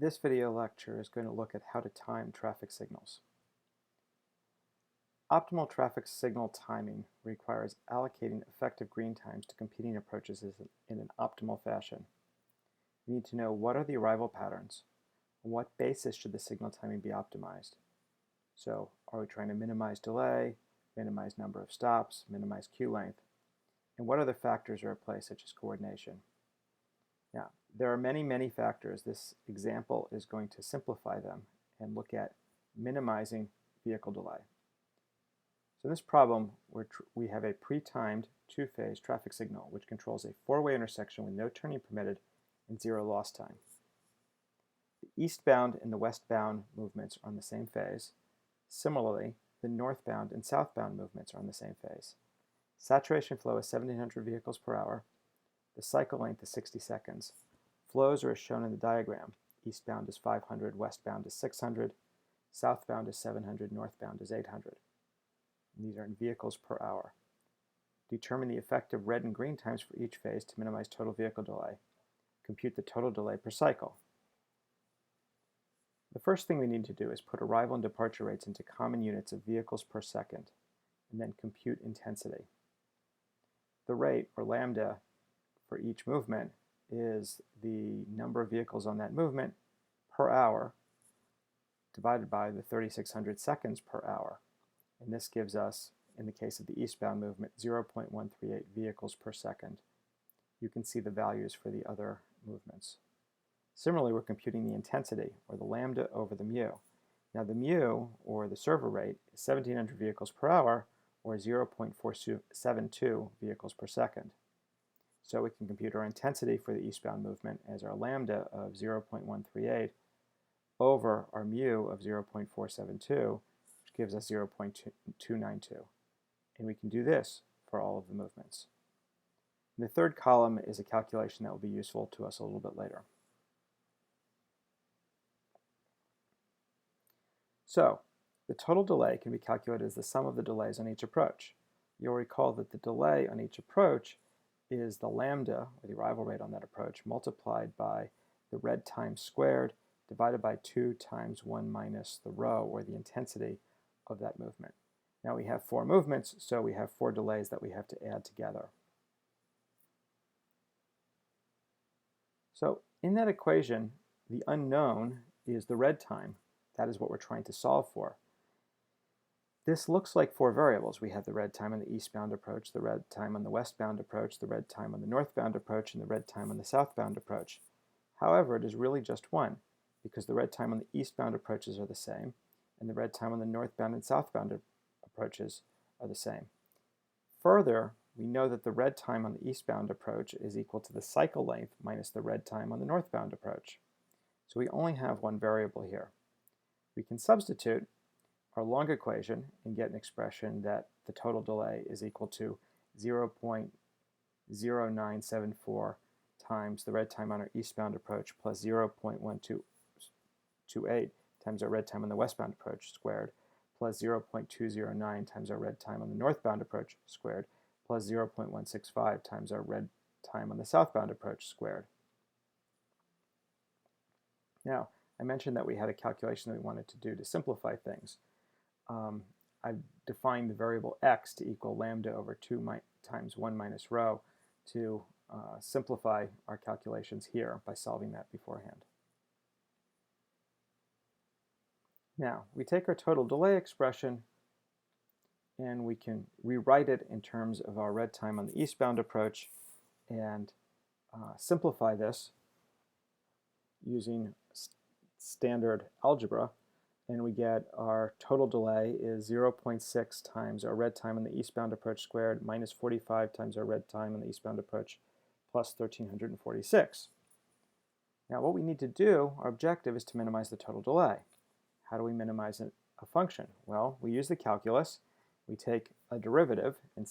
This video lecture is going to look at how to time traffic signals. Optimal traffic signal timing requires allocating effective green times to competing approaches in an optimal fashion. We need to know what are the arrival patterns, on what basis should the signal timing be optimized. So, are we trying to minimize delay, minimize number of stops, minimize queue length, and what other factors are at play such as coordination? Now, there are many factors. This example is going to simplify them and look at minimizing vehicle delay. So in this problem, we have a pre-timed two-phase traffic signal which controls a four-way intersection with no turning permitted and zero lost time. The eastbound and the westbound movements are on the same phase. Similarly, the northbound and southbound movements are on the same phase. Saturation flow is 1,700 vehicles per hour. The cycle length is 60 seconds. Flows are as shown in the diagram. Eastbound is 500, westbound is 600, southbound is 700, northbound is 800. And these are in vehicles per hour. Determine the effective red and green times for each phase to minimize total vehicle delay. Compute the total delay per cycle. The first thing we need to do is put arrival and departure rates into common units of vehicles per second, and then compute intensity. The rate, or lambda, for each movement is the number of vehicles on that movement per hour divided by the 3,600 seconds per hour. And this gives us, in the case of the eastbound movement, 0.138 vehicles per second. You can see the values for the other movements. Similarly, we're computing the intensity, or the lambda over the mu. Now the mu, or the server rate, is 1,700 vehicles per hour, or 0.472 vehicles per second. So we can compute our intensity for the eastbound movement as our lambda of 0.138 over our mu of 0.472, which gives us 0.292. And we can do this for all of the movements. And the third column is a calculation that will be useful to us a little bit later. So, the total delay can be calculated as the sum of the delays on each approach. You'll recall that the delay on each approach is the lambda, or the arrival rate on that approach, multiplied by the red time squared, divided by 2 times 1 minus the rho, or the intensity of that movement. Now we have 4 movements, so we have 4 delays that we have to add together. So in that equation, the unknown is the red time. That is what we're trying to solve for. This looks like 4 variables. We have the red time on the eastbound approach, the red time on the westbound approach, the red time on the northbound approach, and the red time on the southbound approach. However, it is really just one, because the red time on the eastbound approaches are the same, and the red time on the northbound and southbound approaches are the same. Further, we know that the red time on the eastbound approach is equal to the cycle length minus the red time on the northbound approach. So we only have one variable here. We can substitute our long equation and get an expression that the total delay is equal to 0.0974 times the red time on our eastbound approach plus 0.1228 times our red time on the westbound approach squared plus 0.209 times our red time on the northbound approach squared plus 0.165 times our red time on the southbound approach squared. Now, I mentioned that we had a calculation that we wanted to do to simplify things. I've defined the variable x to equal lambda over 2 times 1 minus rho to simplify our calculations here by solving that beforehand. Now, we take our total delay expression and we can rewrite it in terms of our red time on the eastbound approach and simplify this using standard algebra, and we get our total delay is 0.6 times our red time on the eastbound approach squared minus 45 times our red time on the eastbound approach plus 1,346. Now what we need to do, our objective is to minimize the total delay. How do we minimize a function? Well, we use the calculus. We take a derivative, and